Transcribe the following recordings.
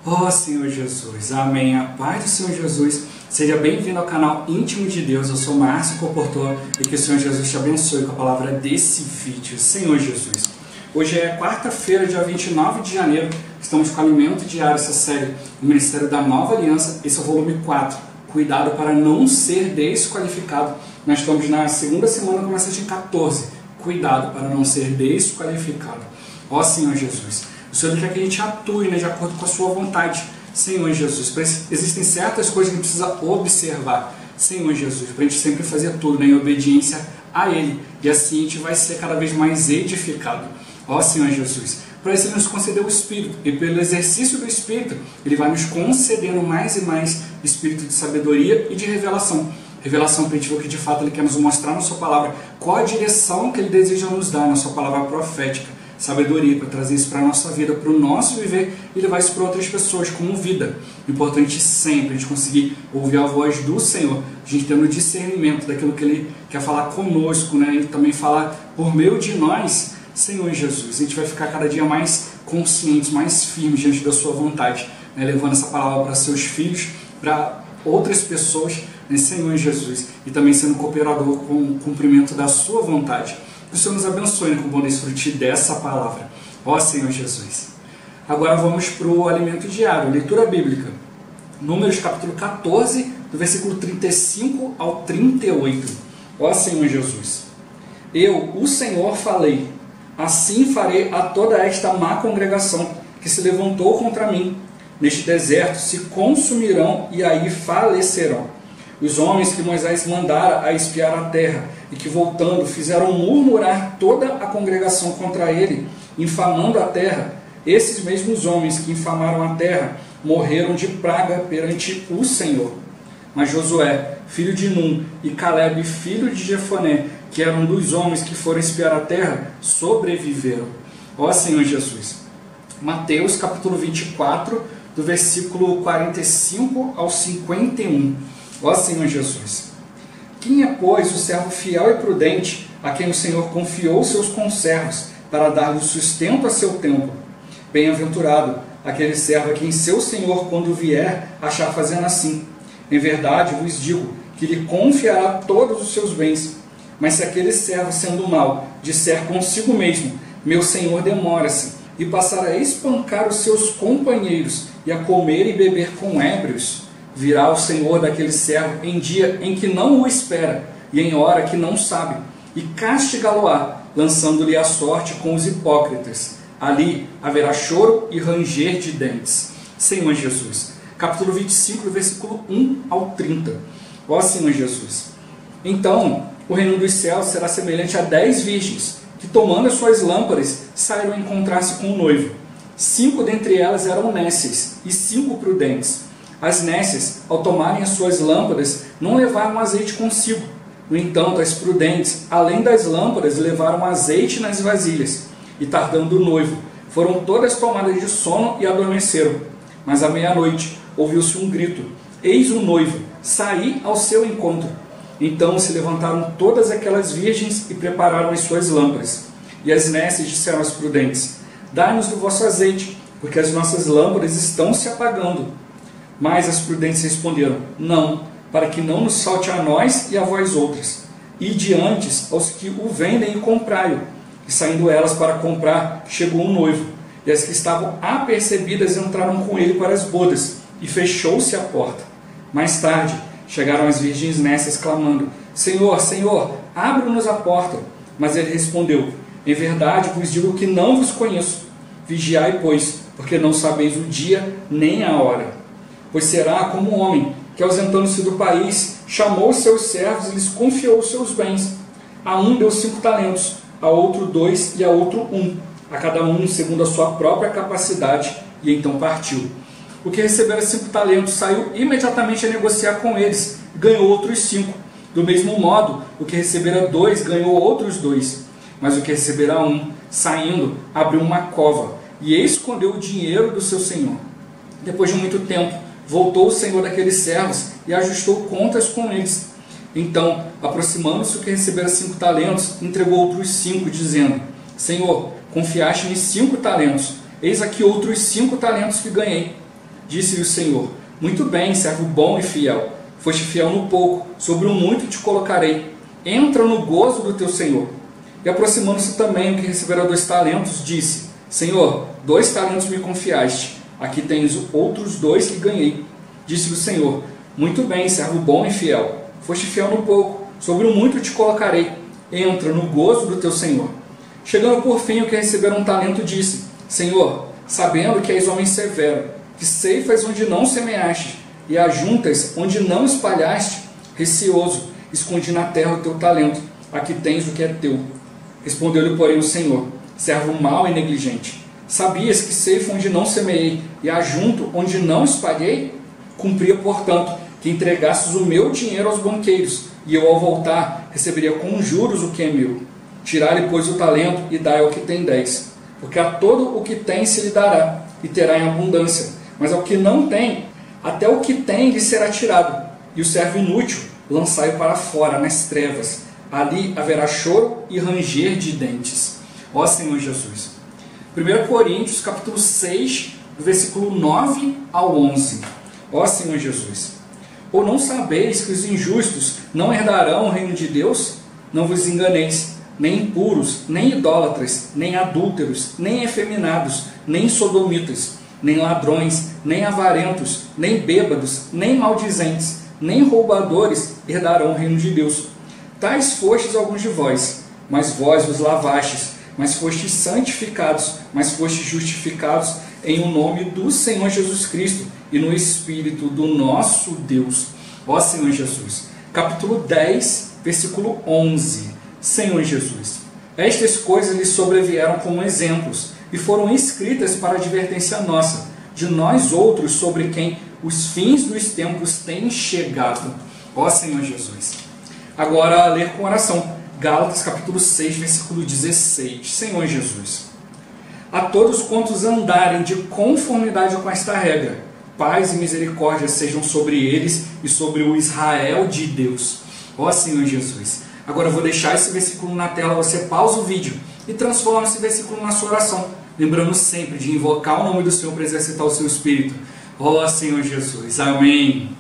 Ó Senhor Jesus, amém. A paz do Senhor Jesus. Seja bem-vindo ao canal Íntimo de Deus. Eu sou Márcio Comportor e que o Senhor Jesus te abençoe com a palavra desse vídeo. Senhor Jesus, hoje é quarta-feira, dia 29 de janeiro. Estamos com Alimento Diário, essa série do Ministério da Nova Aliança. Esse é o volume 4. Cuidado para não ser desqualificado. Nós estamos na segunda semana com a mensagem 14. Cuidado para não ser desqualificado. Ó Senhor Jesus, o Senhor quer que a gente atue, de acordo com a sua vontade. Senhor Jesus, existem certas coisas que a gente precisa observar. Senhor Jesus, para a gente sempre fazer tudo em obediência a Ele. E assim a gente vai ser cada vez mais edificado. Ó Senhor Jesus, para isso Ele nos concedeu o Espírito. E pelo exercício do Espírito, Ele vai nos concedendo mais e mais Espírito de sabedoria e de revelação. Revelação para a gente ver o que de fato Ele quer nos mostrar na sua palavra. Qual a direção que Ele deseja nos dar na sua palavra profética. Sabedoria para trazer isso para a nossa vida, para o nosso viver e levar isso para outras pessoas como vida. Importante sempre a gente conseguir ouvir a voz do Senhor, a gente tendo discernimento daquilo que Ele quer falar conosco, e também falar por meio de nós. Senhor Jesus, a gente vai ficar cada dia mais conscientes, mais firmes diante da sua vontade, levando essa palavra para seus filhos, para outras pessoas, Senhor Jesus, e também sendo cooperador com o cumprimento da sua vontade. Que o Senhor nos abençoe com o bom desfrute dessa palavra. Ó Senhor Jesus. Agora vamos para o alimento diário, leitura bíblica. Números capítulo 14, do versículo 35 ao 38. Ó Senhor Jesus. Eu, o Senhor, falei, assim farei a toda esta má congregação que se levantou contra mim. Neste deserto se consumirão e aí falecerão. Os homens que Moisés mandara a espiar a terra e que, voltando, fizeram murmurar toda a congregação contra ele, infamando a terra, esses mesmos homens que infamaram a terra morreram de praga perante o Senhor. Mas Josué, filho de Num, e Caleb, filho de Jefoné, que eram dos homens que foram espiar a terra, sobreviveram. Ó Senhor Jesus. Mateus capítulo 24, do versículo 45 ao 51. Ó Senhor Jesus, quem é, pois, o servo fiel e prudente, a quem o Senhor confiou seus conservos, para dar-lhe sustento a seu tempo? Bem-aventurado aquele servo a quem seu Senhor, quando vier, achar fazendo assim. Em verdade vos digo, que lhe confiará todos os seus bens. Mas se aquele servo, sendo mau, disser consigo mesmo, meu Senhor demora-se, e passar a espancar os seus companheiros, e a comer e beber com ébrios, virá o Senhor daquele servo em dia em que não o espera e em hora que não sabe, e castigá-lo-á, lançando-lhe a sorte com os hipócritas. Ali haverá choro e ranger de dentes. Senhor Jesus. Capítulo 25, do versículo 1 ao 30. Ó Senhor Jesus. Então, o reino dos céus será semelhante a 10 virgens, que, tomando as suas lâmpadas, saíram a encontrar-se com o noivo. 5 dentre elas eram nécias e 5 prudentes. As nécias, ao tomarem as suas lâmpadas, não levaram azeite consigo. No entanto, as prudentes, além das lâmpadas, levaram azeite nas vasilhas. E tardando o noivo, foram todas tomadas de sono e adormeceram. Mas à meia-noite ouviu-se um grito: eis o noivo, saí ao seu encontro. Então se levantaram todas aquelas virgens e prepararam as suas lâmpadas. E as nécias disseram às prudentes: dai-nos do vosso azeite, porque as nossas lâmpadas estão se apagando. Mas as prudentes responderam: não, para que não nos falte a nós e a vós outras. Ide antes aos que o vendem e comprai-o. E saindo elas para comprar, chegou um noivo. E as que estavam apercebidas entraram com ele para as bodas, e fechou-se a porta. Mais tarde, chegaram as virgens nécias, clamando: Senhor, Senhor, abre-nos a porta. Mas ele respondeu: em verdade vos digo que não vos conheço. Vigiai, pois, porque não sabeis o dia nem a hora. Pois será como um homem que, ausentando-se do país, chamou os seus servos e lhes confiou os seus bens. A um deu 5 talentos, a outro 2 e a outro 1, a cada um segundo a sua própria capacidade, e então partiu. O que recebera 5 talentos saiu imediatamente a negociar com eles, e ganhou outros 5. Do mesmo modo, o que recebera 2 ganhou outros 2. Mas o que recebera 1, saindo, abriu uma cova, e escondeu o dinheiro do seu senhor. Depois de muito tempo, voltou o senhor daqueles servos e ajustou contas com eles. Então, aproximando-se o que recebera 5 talentos, entregou outros 5, dizendo: Senhor, confiaste-me 5 talentos, eis aqui outros 5 talentos que ganhei. Disse-lhe o Senhor: muito bem, servo bom e fiel. Foste fiel no pouco, sobre o muito te colocarei. Entra no gozo do teu Senhor. E aproximando-se também o que recebera 2 talentos, disse: Senhor, 2 talentos me confiaste. Aqui tens outros 2 que ganhei. Disse-lhe o Senhor: muito bem, servo bom e fiel. Foste fiel no pouco, sobre o muito te colocarei. Entra no gozo do teu Senhor. Chegando por fim o que recebera 1 talento, disse: Senhor, sabendo que és homem severo, que ceifas onde não semeaste, e ajuntas onde não espalhaste, receoso, escondi na terra o teu talento. Aqui tens o que é teu. Respondeu-lhe, porém, o Senhor: servo mau e negligente. Sabias que ceifo onde não semeei, e ajunto onde não espalhei? Cumpria, portanto, que entregasses o meu dinheiro aos banqueiros, e eu, ao voltar, receberia com juros o que é meu. Tirai-lhe, pois, o talento, e dai ao que tem 10. Porque a todo o que tem se lhe dará, e terá em abundância. Mas ao que não tem, até o que tem lhe será tirado. E o servo inútil lançai-o para fora, nas trevas. Ali haverá choro e ranger de dentes. Ó Senhor Jesus. 1 Coríntios, capítulo 6, versículo 9 ao 11. Ó Senhor Jesus. Ou não sabeis que os injustos não herdarão o reino de Deus? Não vos enganeis, nem impuros, nem idólatras, nem adúlteros, nem efeminados, nem sodomitas, nem ladrões, nem avarentos, nem bêbados, nem maldizentes, nem roubadores herdarão o reino de Deus. Tais fostes alguns de vós, mas vós vos lavastes, mas fostes santificados, mas fostes justificados em o nome do Senhor Jesus Cristo e no Espírito do nosso Deus. Ó Senhor Jesus. Capítulo 10, versículo 11. Senhor Jesus. Estas coisas lhe sobrevieram como exemplos e foram escritas para advertência nossa, de nós outros sobre quem os fins dos tempos têm chegado. Ó Senhor Jesus. Agora, ler com oração. Gálatas, capítulo 6, versículo 16. Senhor Jesus. A todos quantos andarem de conformidade com esta regra, paz e misericórdia sejam sobre eles e sobre o Israel de Deus. Ó Senhor Jesus. Agora eu vou deixar esse versículo na tela, você pausa o vídeo e transforma esse versículo na sua oração. Lembrando sempre de invocar o nome do Senhor para exercitar o seu Espírito. Ó Senhor Jesus. Amém.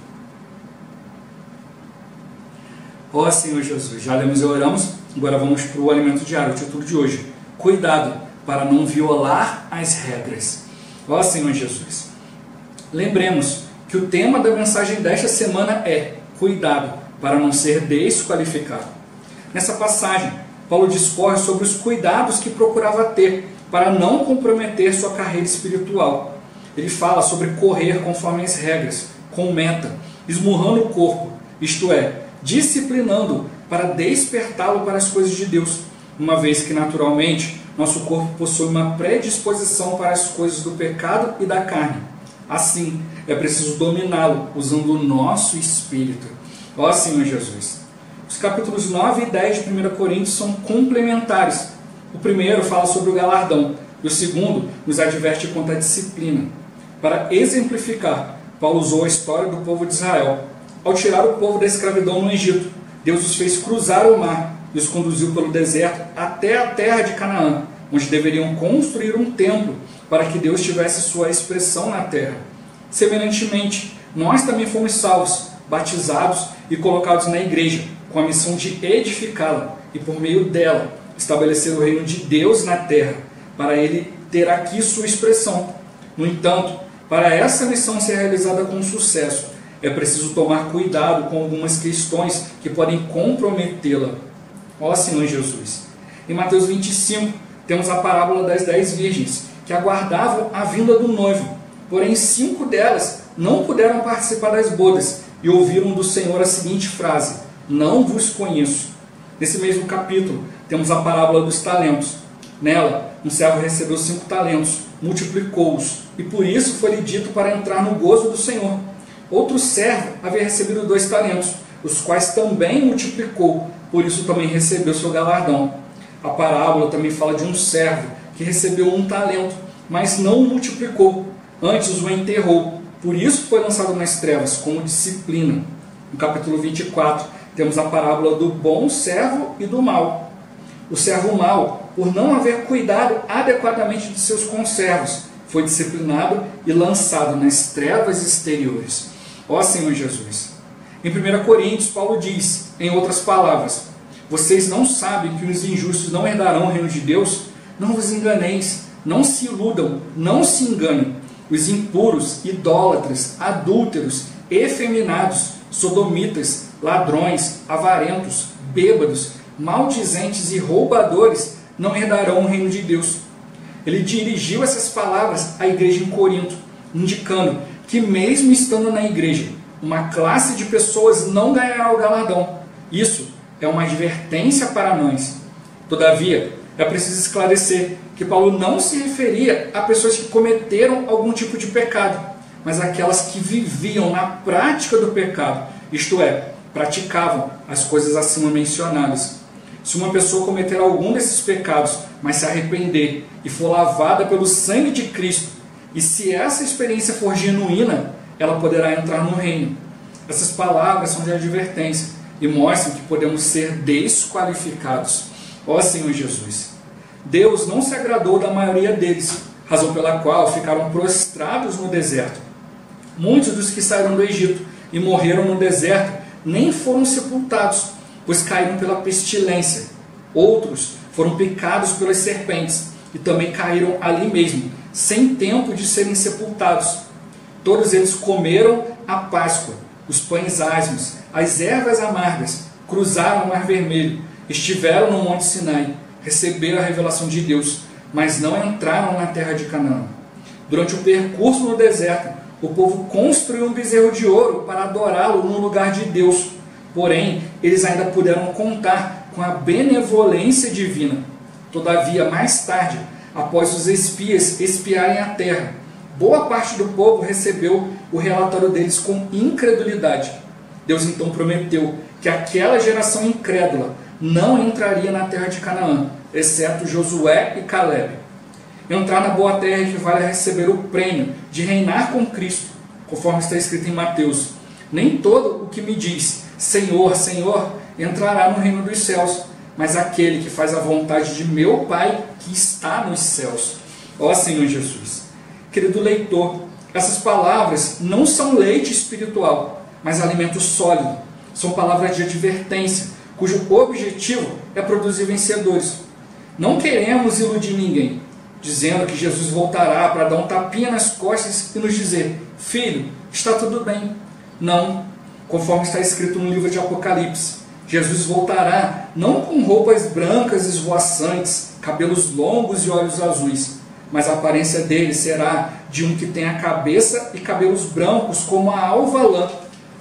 Ó Senhor Jesus. Já lemos e oramos. Agora vamos para o alimento diário, o título de hoje. Cuidado para não violar as regras. Ó Senhor Jesus. Lembremos que o tema da mensagem desta semana é cuidado para não ser desqualificado. Nessa passagem, Paulo discorre sobre os cuidados que procurava ter para não comprometer sua carreira espiritual. Ele fala sobre correr conforme as regras, com meta, esmurrando o corpo, isto é, disciplinando para despertá-lo para as coisas de Deus, uma vez que naturalmente nosso corpo possui uma predisposição para as coisas do pecado e da carne. Assim, é preciso dominá-lo usando o nosso espírito. Ó Senhor Jesus. Os capítulos 9 e 10 de 1 Coríntios são complementares. O primeiro fala sobre o galardão, e o segundo nos adverte contra a disciplina. Para exemplificar, Paulo usou a história do povo de Israel. Ao tirar o povo da escravidão no Egito, Deus os fez cruzar o mar e os conduziu pelo deserto até a terra de Canaã, onde deveriam construir um templo para que Deus tivesse sua expressão na terra. Semelhantemente, nós também fomos salvos, batizados e colocados na igreja, com a missão de edificá-la e, por meio dela, estabelecer o reino de Deus na terra, para ele ter aqui sua expressão. No entanto, para essa missão ser realizada com sucesso, é preciso tomar cuidado com algumas questões que podem comprometê-la. Ó Senhor Jesus. Em Mateus 25, temos a parábola das 10 virgens, que aguardavam a vinda do noivo. Porém, 5 delas não puderam participar das bodas e ouviram do Senhor a seguinte frase: não vos conheço. Nesse mesmo capítulo, temos a parábola dos talentos. Nela, um servo recebeu 5 talentos, multiplicou-os, e por isso foi-lhe dito para entrar no gozo do Senhor. Outro servo havia recebido 2 talentos, os quais também multiplicou, por isso também recebeu seu galardão. A parábola também fala de um servo que recebeu 1 talento, mas não o multiplicou, antes o enterrou, por isso foi lançado nas trevas, como disciplina. No capítulo 24, temos a parábola do bom servo e do mau. O servo mau, por não haver cuidado adequadamente de seus conservos, foi disciplinado e lançado nas trevas exteriores. Ó Senhor Jesus! Em 1 Coríntios, Paulo diz, em outras palavras, vocês não sabem que os injustos não herdarão o reino de Deus? Não vos enganeis, não se iludam, não se enganem. Os impuros, idólatras, adúlteros, efeminados, sodomitas, ladrões, avarentos, bêbados, maldizentes e roubadores não herdarão o reino de Deus. Ele dirigiu essas palavras à igreja em Corinto, indicando que mesmo estando na igreja, uma classe de pessoas não ganhará o galardão. Isso é uma advertência para nós. Todavia, é preciso esclarecer que Paulo não se referia a pessoas que cometeram algum tipo de pecado, mas aquelas que viviam na prática do pecado, isto é, praticavam as coisas acima mencionadas. Se uma pessoa cometer algum desses pecados, mas se arrepender e for lavada pelo sangue de Cristo, e se essa experiência for genuína, ela poderá entrar no reino. Essas palavras são de advertência e mostram que podemos ser desqualificados. Ó Senhor Jesus! Deus não se agradou da maioria deles, razão pela qual ficaram prostrados no deserto. Muitos dos que saíram do Egito e morreram no deserto nem foram sepultados, pois caíram pela pestilência. Outros foram picados pelas serpentes e também caíram ali mesmo, sem tempo de serem sepultados. Todos eles comeram a Páscoa, os pães asmos, as ervas amargas, cruzaram o Mar Vermelho, estiveram no Monte Sinai, receberam a revelação de Deus, mas não entraram na terra de Canaã. Durante o percurso no deserto, o povo construiu um bezerro de ouro para adorá-lo no lugar de Deus. Porém, eles ainda puderam contar com a benevolência divina. Todavia, mais tarde, após os espias espiarem a terra, boa parte do povo recebeu o relatório deles com incredulidade. Deus então prometeu que aquela geração incrédula não entraria na terra de Canaã, exceto Josué e Calebe. Entrar na boa terra equivale a receber o prêmio de reinar com Cristo, conforme está escrito em Mateus. Nem todo o que me diz, Senhor, Senhor, entrará no reino dos céus, mas aquele que faz a vontade de meu Pai que está nos céus. Ó Senhor Jesus! Querido leitor, essas palavras não são leite espiritual, mas alimento sólido. São palavras de advertência, cujo objetivo é produzir vencedores. Não queremos iludir ninguém, dizendo que Jesus voltará para dar um tapinha nas costas e nos dizer, filho, está tudo bem. Não, conforme está escrito no livro de Apocalipse, Jesus voltará não com roupas brancas esvoaçantes, cabelos longos e olhos azuis, mas a aparência dele será de um que tem a cabeça e cabelos brancos como a alva lã,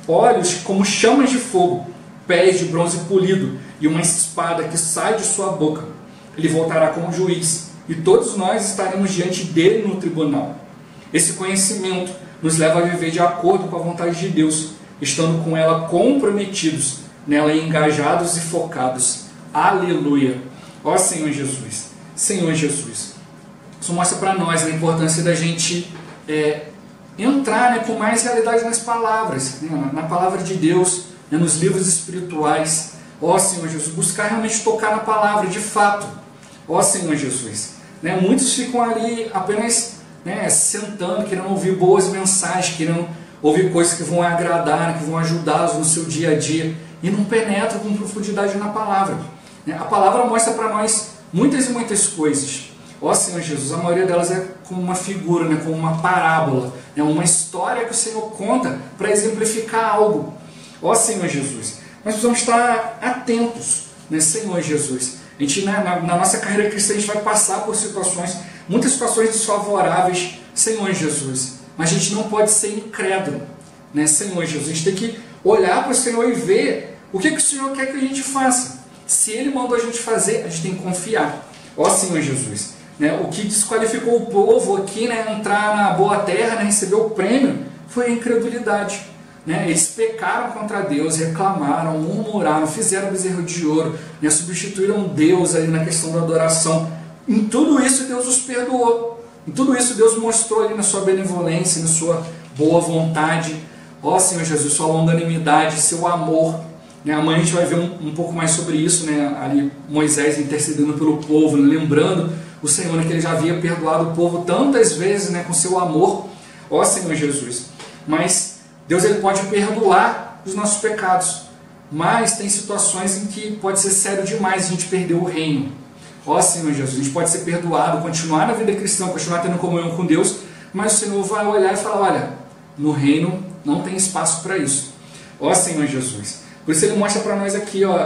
olhos como chamas de fogo, pés de bronze polido e uma espada que sai de sua boca. Ele voltará como juiz e todos nós estaremos diante dele no tribunal. Esse conhecimento nos leva a viver de acordo com a vontade de Deus, estando com ela comprometidos, nela engajados e focados. Aleluia! Ó Senhor Jesus! Senhor Jesus! Isso mostra para nós a importância da gente entrar com mais realidade nas palavras, na palavra de Deus, nos livros espirituais. Ó Senhor Jesus, buscar realmente tocar na palavra de fato. Ó Senhor Jesus, muitos ficam ali apenas sentando, querendo ouvir boas mensagens, querendo ouvir coisas que vão agradar, que vão ajudá-los no seu dia a dia, e não penetram com profundidade na palavra. A palavra mostra para nós muitas e muitas coisas. Ó Senhor Jesus, a maioria delas é como uma figura, como uma parábola, uma história que o Senhor conta para exemplificar algo. Ó Senhor Jesus, nós precisamos estar atentos, Senhor Jesus. A gente, na nossa carreira cristã, a gente vai passar por situações, muitas situações desfavoráveis, Senhor Jesus. Mas a gente não pode ser incrédulo, Senhor Jesus. A gente tem que olhar para o Senhor e ver o que o Senhor quer que a gente faça. Se Ele mandou a gente fazer, a gente tem que confiar. Ó Senhor Jesus, o que desqualificou o povo aqui, entrar na boa terra, receber o prêmio, foi a incredulidade. Eles pecaram contra Deus, reclamaram, murmuraram, fizeram bezerro de ouro, substituíram Deus ali na questão da adoração. Em tudo isso Deus os perdoou. Em tudo isso Deus mostrou ali na sua benevolência, na sua boa vontade. Ó Senhor Jesus, sua longanimidade, seu amor. Amanhã a gente vai ver um pouco mais sobre isso, ali Moisés intercedendo pelo povo, lembrando o Senhor, né, que Ele já havia perdoado o povo tantas vezes, né, com seu amor, ó Senhor Jesus. Mas Deus, Ele pode perdoar os nossos pecados, mas tem situações em que pode ser sério demais a gente perder o reino. Ó Senhor Jesus, a gente pode ser perdoado, continuar na vida cristã, continuar tendo comunhão com Deus, mas o Senhor vai olhar e falar, olha, no reino não tem espaço para isso. Ó Senhor Jesus. Por isso Ele mostra para nós aqui, ó,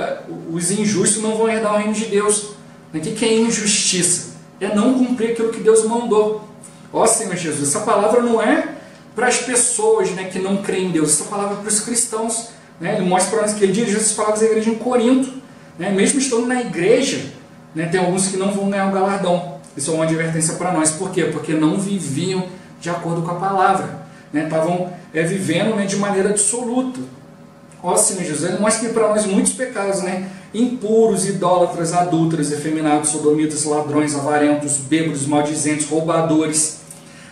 os injustos não vão herdar o reino de Deus. O que é injustiça? É não cumprir aquilo que Deus mandou. Ó Senhor Jesus, essa palavra não é para as pessoas, né, que não creem em Deus, essa palavra é para os cristãos. Né? Ele mostra para nós que Ele dirige essas palavras à igreja em Corinto. Né? Mesmo estando na igreja, né, tem alguns que não vão ganhar o galardão. Isso é uma advertência para nós. Por quê? Porque não viviam de acordo com a palavra. Né? Estavam vivendo, né, de maneira absoluta. Ó Senhor Jesus, Ele mostra para nós muitos pecados, né? Impuros, idólatras, adúlteros, efeminados, sodomitas, ladrões, avarentos, bêbados, maldizentes, roubadores.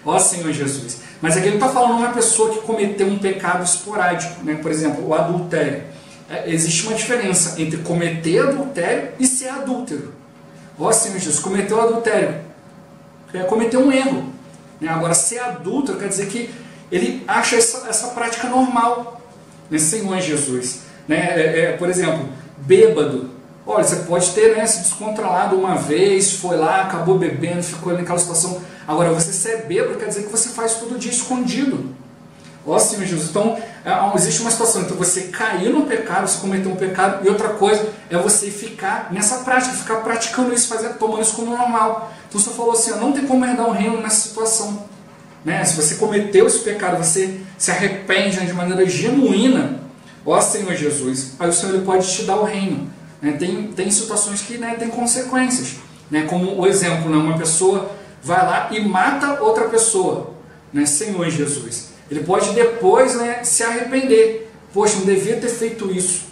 Ó Senhor Jesus. Mas aqui Ele está falando de uma pessoa que cometeu um pecado esporádico, né? Por exemplo, o adultério. Existe uma diferença entre cometer adultério e ser adúltero. Ó Senhor Jesus, cometeu adultério, cometeu um erro. Né? Agora, ser adúltero quer dizer que ele acha essa prática normal. Né? Senhor Jesus. Né? Por exemplo, bêbado. Olha, você pode ter, né, se descontrolado uma vez, foi lá, acabou bebendo, ficou naquela situação. Agora, você ser bêbado quer dizer que você faz todo dia escondido. Ó Senhor Jesus. Então, existe uma situação entre você cair no pecado, você cometer um pecado, e outra coisa é você ficar nessa prática, ficar praticando isso, tomando isso como normal. Então, o Senhor falou assim, ó, não tem como herdar um reino nessa situação. Né? Se você cometeu esse pecado, você se arrepende, né, de maneira genuína, ó Senhor Jesus, aí o Senhor, Ele pode te dar o reino. Né? Tem situações que, né, tem consequências. Né? Como o exemplo, né, uma pessoa vai lá e mata outra pessoa. Né? Senhor Jesus. Ele pode depois, né, se arrepender. Poxa, não devia ter feito isso.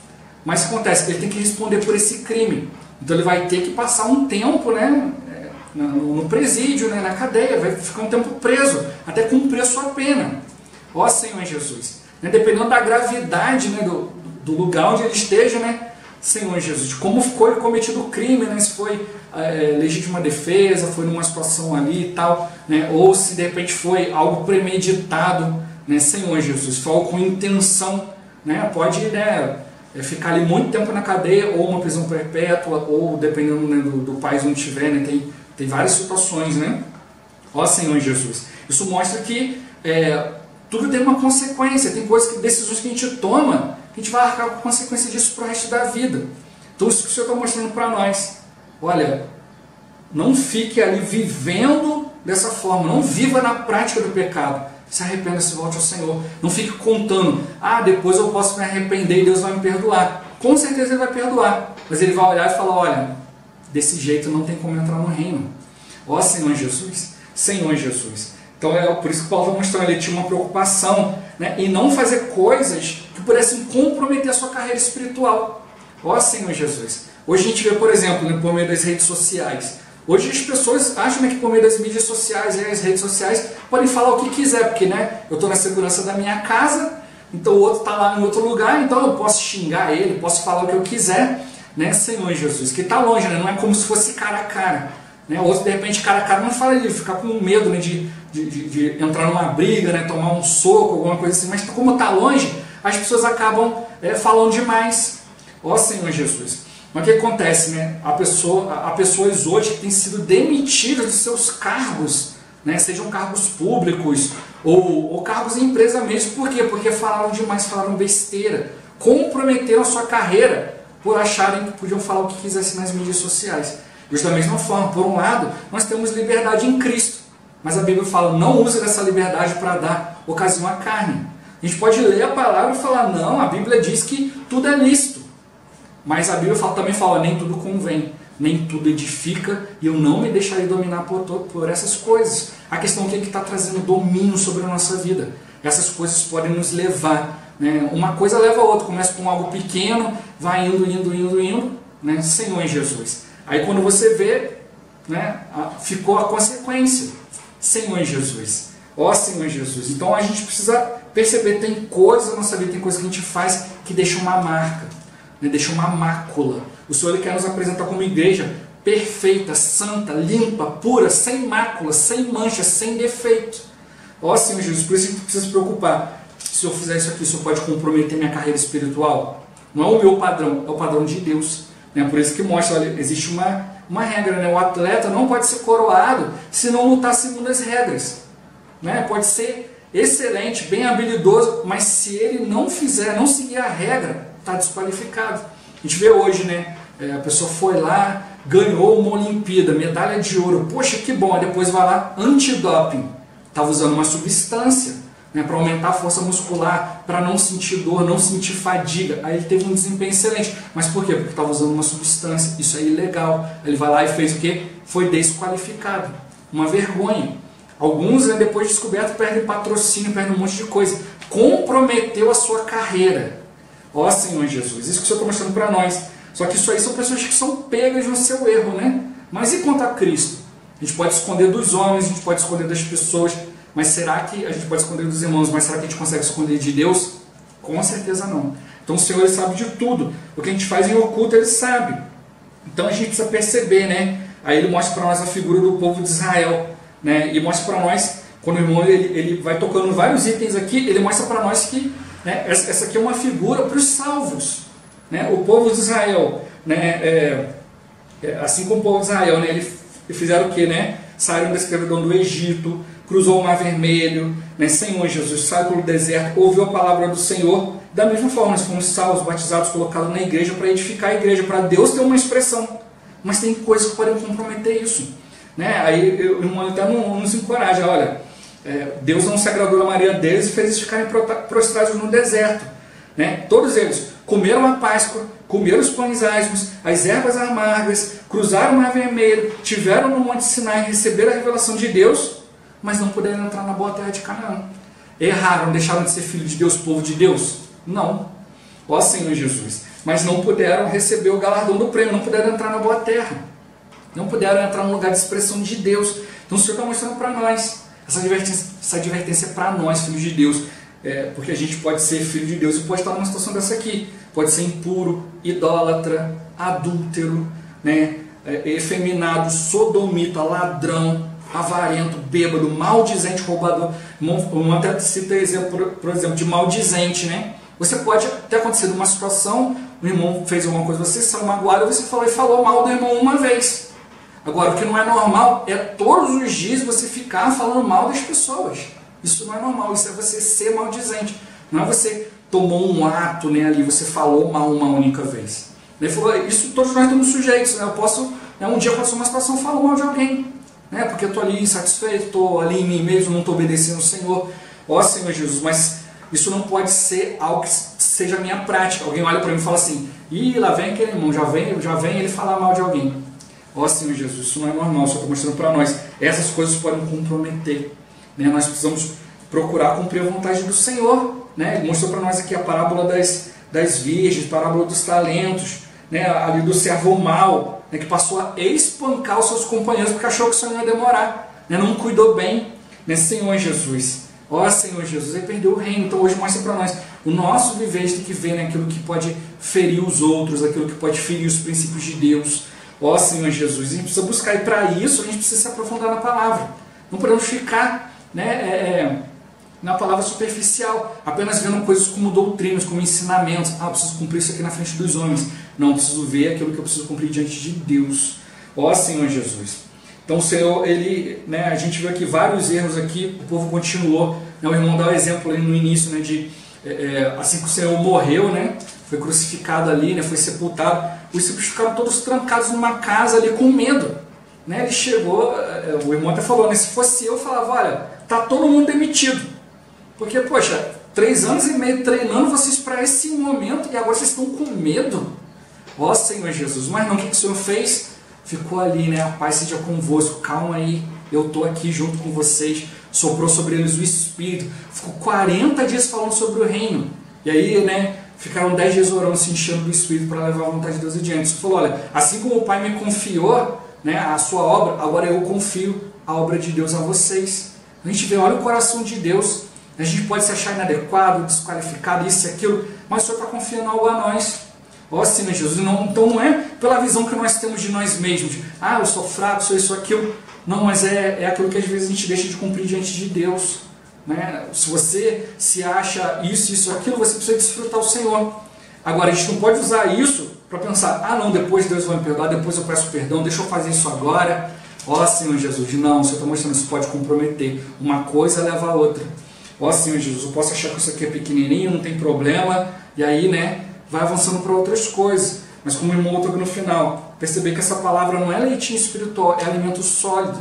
Mas o que acontece? Ele tem que responder por esse crime. Então ele vai ter que passar um tempo, né, no presídio, né, na cadeia. Vai ficar um tempo preso, até cumprir a sua pena. Ó Senhor Jesus. Né, dependendo da gravidade, né, do lugar onde ele esteja, né, Senhor Jesus, de como foi cometido o crime, né, se foi legítima defesa, foi numa situação ali e tal, né, ou se de repente foi algo premeditado, né, Senhor Jesus, foi algo com intenção, né, pode, né, ficar ali muito tempo na cadeia, ou uma prisão perpétua, ou dependendo, né, do país onde estiver, né, tem várias situações, né, ó Senhor Jesus. Isso mostra que tudo tem uma consequência, tem decisões que a gente toma, a gente vai arcar com a consequência disso para o resto da vida. Então isso que o Senhor está mostrando para nós. Olha, não fique ali vivendo dessa forma, não viva na prática do pecado. Se arrependa, se volte ao Senhor. Não fique contando, depois eu posso me arrepender e Deus vai me perdoar. Com certeza Ele vai perdoar, mas Ele vai olhar e falar, olha, desse jeito não tem como entrar no reino. Ó Senhor Jesus, Senhor Jesus. Então por isso que Paulo vai mostrando, ele tinha uma preocupação, né, em não fazer coisas que pudessem comprometer a sua carreira espiritual. Ó Senhor Jesus. Hoje a gente vê, por exemplo, né, por meio das redes sociais. Hoje as pessoas acham, né, que por meio das mídias sociais, né, as redes sociais, podem falar o que quiser, porque, né, eu estou na segurança da minha casa, então o outro está lá em outro lugar, então eu posso xingar ele, posso falar o que eu quiser, né, Senhor Jesus. Que está longe, né, não é como se fosse cara a cara. Né, outro, de repente, cara a cara não fala, ele fica com medo, né, de entrar numa briga, né, tomar um soco, alguma coisa assim, mas como está longe, as pessoas acabam falando demais. Ó Senhor Jesus. Mas o que acontece, né? Há pessoas hoje que têm sido demitidas dos seus cargos, né? Sejam cargos públicos ou cargos em empresa mesmo. Por quê? Porque falaram demais, falaram besteira, comprometeram a sua carreira por acharem que podiam falar o que quisessem nas mídias sociais. E da mesma forma, por um lado, nós temos liberdade em Cristo, mas a Bíblia fala, não use dessa liberdade para dar ocasião à carne. A gente pode ler a palavra e falar, não, a Bíblia diz que tudo é lícito. Mas a Bíblia também fala, nem tudo convém, nem tudo edifica, e eu não me deixarei dominar por essas coisas. A questão é que está trazendo domínio sobre a nossa vida. Essas coisas podem nos levar, né? Uma coisa leva a outra, começa com algo pequeno, vai indo, né? Senhor Jesus. Aí quando você vê, né, ficou a consequência. Senhor Jesus. Ó Senhor Jesus. Então a gente precisa perceber, tem coisas na nossa vida, tem coisas que a gente faz que deixam uma marca, né, deixam uma mácula. O Senhor, Ele quer nos apresentar como igreja perfeita, santa, limpa, pura, sem mácula, sem mancha, sem defeito. Ó Senhor Jesus, por isso a gente precisa se preocupar. Se eu fizer isso aqui, isso pode comprometer minha carreira espiritual? Não é o meu padrão, é o padrão de Deus. Por isso que mostra, olha, existe uma regra, né? O atleta não pode ser coroado se não lutar segundo as regras. Pode ser excelente, bem habilidoso, mas se ele não seguir a regra, está desqualificado. A gente vê hoje, a pessoa foi lá, ganhou uma Olimpíada, medalha de ouro, poxa, que bom, aí depois vai lá, antidoping, estava usando uma substância, para aumentar a força muscular, para não sentir dor, não sentir fadiga, aí ele teve um desempenho excelente, mas por quê? Porque estava usando uma substância, isso é ilegal, ele vai lá e fez o quê? Foi desqualificado, uma vergonha. Alguns, depois de descoberto, perdem patrocínio, perdem um monte de coisa, comprometeu a sua carreira. Ó Senhor Jesus, isso que o Senhor está mostrando para nós. Só que isso aí são pessoas que são pegas no seu erro, Mas e quanto a Cristo? A gente pode esconder dos homens, a gente pode esconder das pessoas, mas será que a gente pode esconder dos irmãos, mas será que a gente consegue esconder de Deus? Com certeza não. Então o Senhor, Ele sabe de tudo. O que a gente faz em oculto, Ele sabe. Então a gente precisa perceber, Aí Ele mostra para nós a figura do povo de Israel, E mostra para nós, quando o irmão ele vai tocando vários itens aqui, ele mostra para nós que essa aqui é uma figura para os salvos. O povo de Israel, assim como o povo de Israel, eles fizeram o que? Saíram da escravidão do Egito, cruzou o Mar Vermelho, Senhor Jesus, saiu pelo deserto, ouviu a palavra do Senhor. Da mesma forma, nós fomos salvos, batizados, colocados na igreja para edificar a igreja, para Deus ter uma expressão. Mas tem coisas que podem comprometer isso. Aí o irmão até nos encoraja, olha, Deus não se agradou da maioria deles e fez eles ficarem prostrados no deserto. Todos eles comeram a Páscoa, comeram os pães asmos, as ervas amargas, cruzaram o Mar Vermelho, tiveram no Monte Sinai, receberam a revelação de Deus, mas não puderam entrar na boa terra de Canaã. Erraram, deixaram de ser filho de Deus, povo de Deus? Não. Ó Senhor Jesus. Mas não puderam receber o galardão do prêmio, não puderam entrar na boa terra. Não puderam entrar no lugar de expressão de Deus. Então o Senhor está mostrando para nós essa advertência para nós, filhos de Deus. Porque a gente pode ser filho de Deus e pode estar numa situação dessa aqui. Pode ser impuro, idólatra, adúltero, efeminado, sodomita, ladrão, avarento, bêbado, maldizente, roubador. Vamos até citar exemplo, por exemplo, de maldizente, Você pode ter acontecido uma situação, o irmão fez alguma coisa, você saiu magoado, você falou mal do irmão uma vez. Agora, o que não é normal é todos os dias você ficar falando mal das pessoas. Isso não é normal, isso é você ser maldizente. Não é você tomou um ato ali, você falou mal uma única vez. Ele falou, isso todos nós estamos sujeitos. Eu posso, um dia aconteceu uma situação, eu falo mal de alguém. Porque eu estou ali insatisfeito, estou ali em mim mesmo, não estou obedecendo ao Senhor. Ó Senhor Jesus, mas isso não pode ser algo que seja a minha prática. Alguém olha para mim e fala assim, ih, lá vem aquele irmão, já vem ele falar mal de alguém. Ó Senhor Jesus, isso não é normal, só estou mostrando para nós. Essas coisas podem comprometer. Nós precisamos procurar cumprir a vontade do Senhor. Ele mostrou para nós aqui a parábola das virgens, a parábola dos talentos, ali do servo mau, que passou a espancar os seus companheiros porque achou que o Senhor ia demorar. Não cuidou bem. Senhor Jesus. Ó Senhor Jesus, ele perdeu o reino. Então hoje mostra para nós o nosso viver tem que ver aquilo que pode ferir os outros, aquilo que pode ferir os princípios de Deus. Ó Senhor Jesus, a gente precisa buscar, e para isso a gente precisa se aprofundar na palavra. Não podemos ficar na palavra superficial, apenas vendo coisas como doutrinas, como ensinamentos. Eu preciso cumprir isso aqui na frente dos homens. Não, eu preciso ver aquilo que eu preciso cumprir diante de Deus. Ó Senhor Jesus. Então o Senhor, a gente viu aqui vários erros aqui, o povo continuou. O irmão dá o exemplo ali no início, assim que o Senhor morreu, foi crucificado ali, foi sepultado, os discípulos ficaram todos trancados numa casa ali com medo. Ele chegou, o irmão até falou, se fosse eu falava, olha, tá todo mundo demitido. Porque, poxa, 3 anos e meio treinando vocês para esse momento e agora vocês estão com medo? Ó Senhor Jesus, mas não, o que o Senhor fez? Ficou ali, a paz seja convosco, calma aí, eu estou aqui junto com vocês. Soprou sobre eles o Espírito, ficou 40 dias falando sobre o reino. E aí, ficaram 10 dias orando, se enchendo do Espírito para levar a vontade de Deus adiante. Ele falou, olha, assim como o Pai me confiou a sua obra, agora eu confio a obra de Deus a vocês. A gente vê, olha o coração de Deus. A gente pode se achar inadequado, desqualificado, isso e aquilo, mas o Senhor está confiando algo a nós. Ó Senhor Jesus, então não é pela visão que nós temos de nós mesmos. Eu sou fraco, sou isso, aquilo. Não, mas é aquilo que às vezes a gente deixa de cumprir diante de Deus. Né? Se você se acha isso, aquilo, você precisa desfrutar o Senhor. Agora, a gente não pode usar isso para pensar, não, depois Deus vai me perdoar, depois eu peço perdão, deixa eu fazer isso agora. Ó Senhor Jesus, não, o Senhor está mostrando que isso pode comprometer. Uma coisa leva a outra. Ó Senhor Jesus, eu posso achar que isso aqui é pequenininho, não tem problema, e aí, né, vai avançando para outras coisas. Mas como o irmão outro no final, perceber que essa palavra não é leitinho espiritual, é alimento sólido.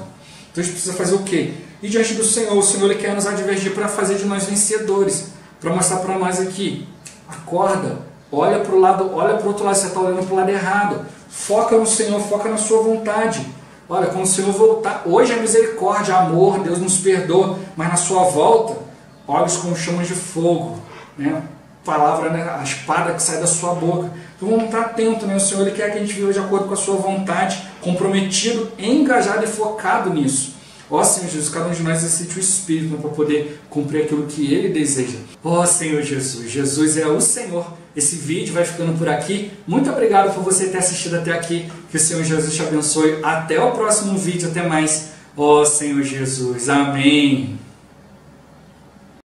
Então a gente precisa fazer o quê? Ir diante do Senhor. O Senhor ele quer nos advertir para fazer de nós vencedores, para mostrar para nós aqui, acorda, olha para o lado, olha para o outro lado, você está olhando para o lado errado, foca no Senhor, foca na sua vontade. Olha, quando o Senhor voltar, hoje é misericórdia, amor, Deus nos perdoa, mas na sua volta, olhos como chamas de fogo, né? Palavra, né? A espada que sai da sua boca. Então vamos estar atentos, né? O Senhor ele quer que a gente viva de acordo com a sua vontade, comprometido, engajado e focado nisso. Ó Senhor Jesus, cada um de nós exercite o Espírito, né, para poder cumprir aquilo que Ele deseja. Ó Senhor Jesus, Jesus é o Senhor. Esse vídeo vai ficando por aqui. Muito obrigado por você ter assistido até aqui. Que o Senhor Jesus te abençoe. Até o próximo vídeo. Até mais. Ó Senhor Jesus. Amém.